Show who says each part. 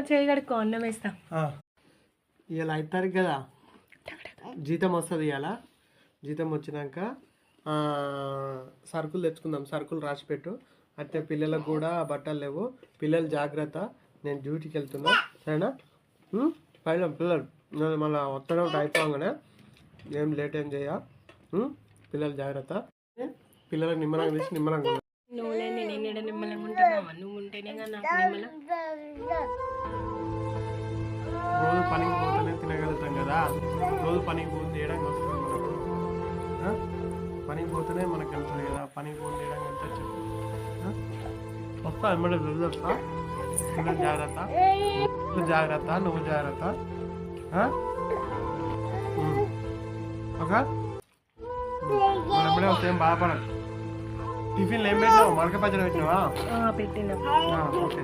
Speaker 1: చేయగడుకో అన్నం వేస్తా.
Speaker 2: ఇవాళ 5 తారీఖు కదా, జీతం వస్తుంది. ఇవాళ జీతం వచ్చినాక సరుకులు తెచ్చుకుందాం. సరుకులు రాసిపెట్టు. అయితే పిల్లలకు కూడా బట్టలు లేవు. పిల్లలు జాగ్రత్త, నేను డ్యూటీకి వెళ్తున్నా, సరేనా? పైన పిల్లలు నేను మళ్ళీ వస్తాను అయిపోగానే, ఏం లేట్ ఏం చేయ. పిల్లలు జాగ్రత్త. పిల్లలకు నిమ్మలంగా తీసి నిమ్మలంగా
Speaker 1: నువ్వు నేను నిమ్మలంగా ఉంటున్నావా? నువ్వు ఉంటేనే కదా నాకు నిమ్మలం.
Speaker 2: రోజు పనికి పోతేనే తినగలుగుతాం కదా. రోజు పనికి పోతే చేయడానికి వస్తుంది మనకు. పనికి పోతేనే మనకు వెళ్తుంది కదా. పనికి పోతే చేయడానికి వెళ్తే చెప్పు. వస్తా ఎమ్మడే రోజు వస్తా. పిల్లలు జాగ్రత్త, జాగ్రత్త, నువ్వు జాగ్రత్త. ఓకే, మన ఎమ్మడే వస్తే ఏం బాధపడదు. టిఫిన్లు ఏం పెట్టినావు? మడక పచ్చడి పెట్టినావా?
Speaker 1: పెట్టినా.
Speaker 2: ఓకే.